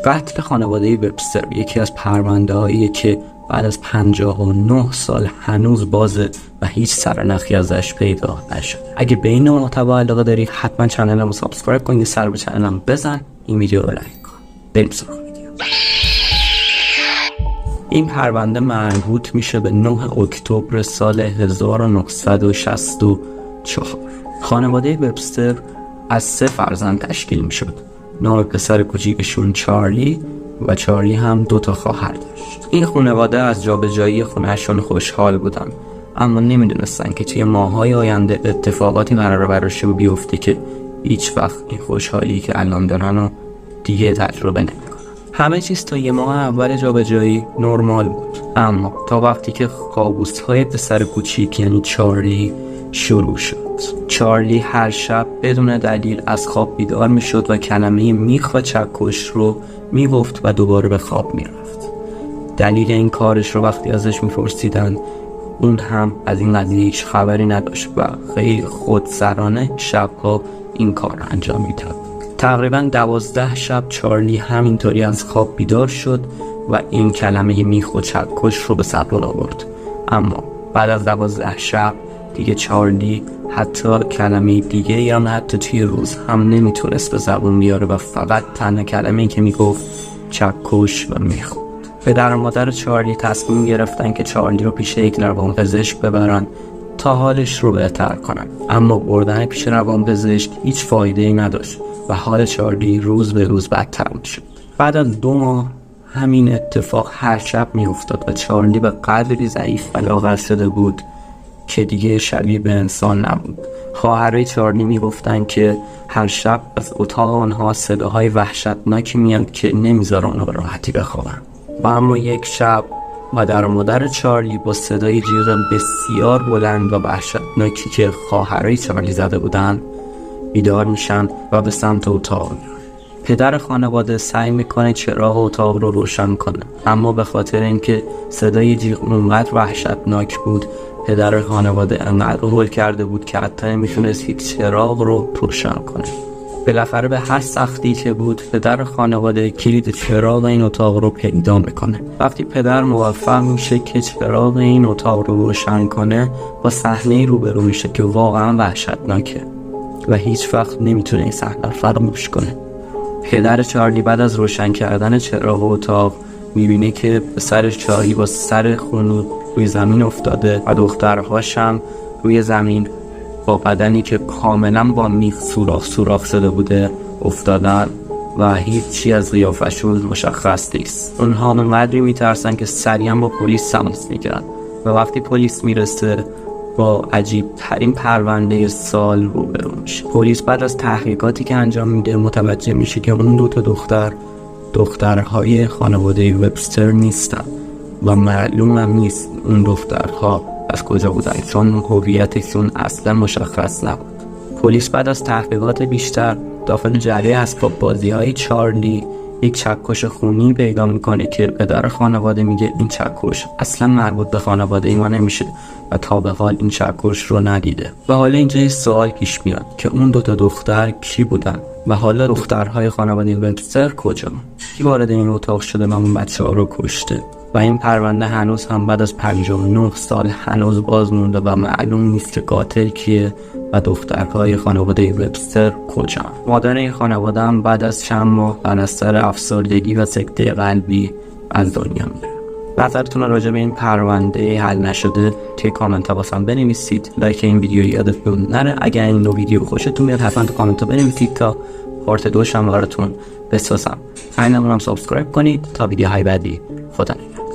قتل خانواده وبستر یکی از پرونده‌هایی که بعد از 59 سال هنوز بازه و هیچ سرنخی ازش پیدا نشد. اگه به این محتوا علاقه داری حتما کانالمو سابسکرایب کن، یه سر به کانالم بزن، این ویدیو رو لایک کن. بریم سراغ ویدیو. این پرونده مربوط میشه به 9 اکتبر سال 1964. خانواده وبستر از 3 فرزند تشکیل میشد. نام پسر کوچیکشون چارلی و چارلی هم 2 تا خواهر داشت. این خانواده از جابجایی خونهشون خوشحال بودن، اما نمیدونستن که توی ماهای آینده اتفاقاتی قراره براشون بیفته که هیچ وقت این خوشحالی که الان دارن رو دیگه تجربه نمیکنن. همه چیز تا یه ماه اول جابجایی نرمال بود، اما تا وقتی که کابوس‌های پسر کوچیک یعنی چارلی شروع شد. چارلی هر شب بدون دلیل از خواب بیدار میشد و کلمه میخ و چکش رو میگفت و دوباره به خواب میرفت. دلیل این کارش رو وقتی ازش میپرسیدن اون هم از این قضیه هیچ خبری نداشت و خیلی خودسرانه شبها این کار رو انجام میداد. تقریبا 12 شب چارلی همینطوری از خواب بیدار شد و این کلمه میخ و چکش رو به زبان آورد. اما بعد از 12 شب دیگه چارلی حتی کلمه دیگه یا حتی توی روز هم نمیتونست به زبون بیاره و فقط تنها کلمه‌ای که میگفت چکش و میخ. پدر و مادر چارلی تصمیم گرفتن که چارلی رو پیش یک روانپزشک ببرن تا حالش رو بهتر کنن، اما بردن پیش روانپزشک هیچ فایده‌ای نداشت و حال چارلی روز به روز بدتر میشد. بعد از 2 ماه همین اتفاق هر شب میافتاد و چارلی به قدری ضعیف و لاغر شده بود که دیگه شبیه به انسان نبود. خواهرای چارلی میگفتن که هر شب از اتاق آنها صداهای وحشتناکی میاد که نمیذاره آنها به راحتی بخوابن. و اما یک شب مادر و مادر چارلی با صدای جیغ بسیار بلند و وحشتناکی که خواهرای چارلی زده بودن بیدار میشن و به سمت اتاق میرن. پدر خانواده سعی میکنه چراغ اتاق رو روشن کنه، اما به خاطر اینکه صدای جیغ اونقدر وحشتناک بود پدر خانواده انقدر هول کرده بود که حتی نمیتونست هیچ چراغ رو روشن کنه. بالاخره به هر سختی که بود پدر خانواده کلید چراغ این اتاق رو پیدا میکنه. وقتی پدر موفق میشه که چراغ این اتاق رو روشن کنه با صحنه روبرو میشه که واقعا وحشتناکه و هیچ وقت نمیتونه این صحنه رو فراموش کنه. پدر چارلی بعد از روشن کردن چراغ اتاق میبینه که پسر چارلی با سر خونود روی زمین افتاده و دخترهاش هم روی زمین با بدنی که کاملا با میخ سوراخ شده بوده افتادن و هیچی از قیافشون مشخص نیست. اونها اونقدری میترسن که سریعا با پلیس تماس میگیرن و وقتی پلیس میرسه با عجیب ترین پرونده سال روبرو میشه. پلیس بعد از تحقیقاتی که انجام میده متوجه میشه که اون 2 تا دخترهای خانواده وبستر نیستن و معلوم هم نیست اون دخترها از کجا بودن چون هویتشون اصلا مشخص نبود. پلیس بعد از تحقیقات بیشتر داخل جریه اسباب بازی‌های چارلی یک چکش خونی پیدا میکنه که پدر خانواده میگه این چکش اصلا مربوط به خانواده ما نمیشه و تا به حال این چکش رو ندیده. و حالا اینجا یه سوال پیش میاد که اون 2 تا دختر کی بودن و حالا دخترهای خانواده وبستر کجا؟ کی وارد این اتاق شده و اون بچه‌ها رو کشته؟ و این پرونده هنوز هم بعد از 59 سال هنوز باز مونده و معلوم نیست که قاتل کیه و دخترهای خانواده وبستر کجا. مادر این خانواده هم بعد از چند ماه بر اثر افسردگی و سکته قلبی از دنیا میره. نظرتون راجع به این پرونده حل نشده توی کامنت ها واسم بنویسید. لایک این ویدیو یادتون نره. اگر این نوع ویدیو خوشتون میاد حتما تو کامنت ها بنویسید تا پارت 2 هم براتون بسازم. کانالمو هم سابسکرایب کنید تا ویدیوهای بعدی. خدا نگهدار.